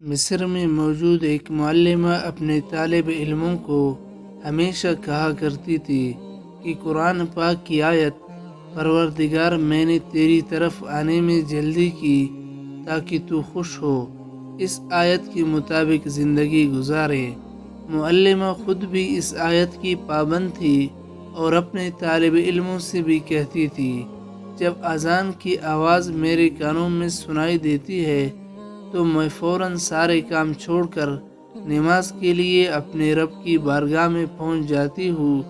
مصر میں موجود ایک معلمہ اپنے طالب علموں کو ہمیشہ کہا کرتی تھی کہ قرآن پاک کی آیت پروردگار میں نے تیری طرف آنے میں جلدی کی تاکہ تو خوش ہو، اس آیت کے مطابق زندگی گزارے۔ معلمہ خود بھی اس آیت کی پابند تھی اور اپنے طالب علموں سے بھی کہتی تھی، جب اذان کی آواز میرے کانوں میں سنائی دیتی ہے تو میں فوراً سارے کام چھوڑ کر نماز کے لیے اپنے رب کی بارگاہ میں پہنچ جاتی ہوں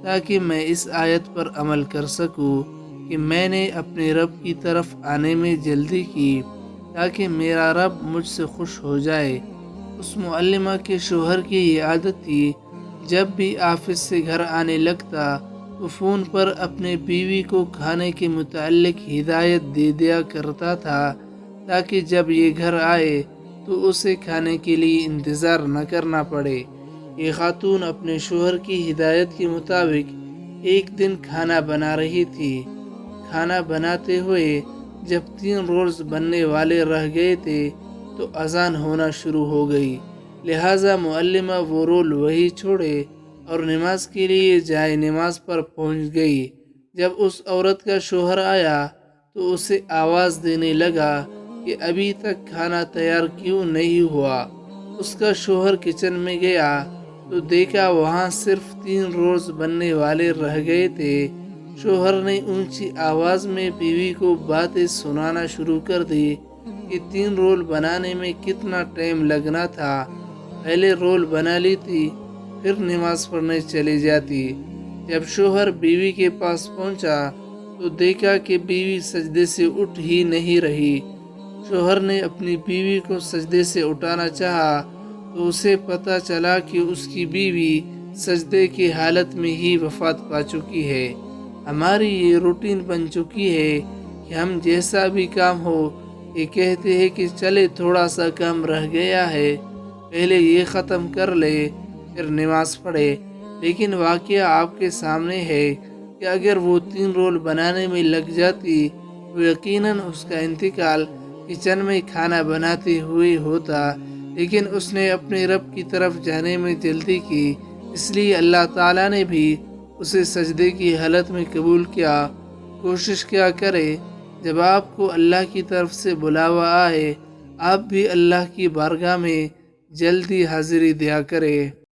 تاکہ میں اس آیت پر عمل کر سکوں کہ میں نے اپنے رب کی طرف آنے میں جلدی کی تاکہ میرا رب مجھ سے خوش ہو جائے۔ اس معلمہ کے شوہر کی یہ عادت تھی، جب بھی آفس سے گھر آنے لگتا تو فون پر اپنے بیوی کو کھانے کے متعلق ہدایت دے دیا کرتا تھا تاکہ جب یہ گھر آئے تو اسے کھانے کے لیے انتظار نہ کرنا پڑے۔ یہ خاتون اپنے شوہر کی ہدایت کے مطابق ایک دن کھانا بنا رہی تھی۔ کھانا بناتے ہوئے جب 3 رولز بننے والے رہ گئے تھے تو اذان ہونا شروع ہو گئی، لہٰذا معلمہ وہ رول وہی چھوڑے اور نماز کے لیے جائے نماز پر پہنچ گئی۔ جب اس عورت کا شوہر آیا تو اسے آواز دینے لگا کہ ابھی تک کھانا تیار کیوں نہیں ہوا۔ اس کا شوہر کچن میں گیا تو دیکھا وہاں صرف 3 رولز بننے والے رہ گئے تھے۔ شوہر نے اونچی آواز میں بیوی کو باتیں سنانا شروع کر دی کہ 3 رول بنانے میں کتنا ٹائم لگنا تھا، پہلے رول بنا لیتی پھر نماز پڑھنے چلی جاتی۔ جب شوہر بیوی کے پاس پہنچا تو دیکھا کہ بیوی سجدے سے اٹھ ہی نہیں رہی۔ شوہر نے اپنی بیوی کو سجدے سے اٹھانا چاہا تو اسے پتہ چلا کہ اس کی بیوی سجدے کی حالت میں ہی وفات پا چکی ہے۔ ہماری یہ روٹین بن چکی ہے کہ ہم جیسا بھی کام ہو یہ کہتے ہیں کہ چلے تھوڑا سا کام رہ گیا ہے، پہلے یہ ختم کر لے پھر نماز پڑھے، لیکن واقعہ آپ کے سامنے ہے کہ اگر وہ 3 رول بنانے میں لگ جاتی تو یقیناً اس کا انتقال کچن میں کھانا بناتے ہوئے ہوتا، لیکن اس نے اپنے رب کی طرف جانے میں جلدی کی، اس لیے اللہ تعالیٰ نے بھی اسے سجدے کی حالت میں قبول کیا۔ کوشش کیا کرے جب آپ کو اللہ کی طرف سے بلاوا آئے آپ بھی اللہ کی بارگاہ میں جلدی حاضری دیا کرے۔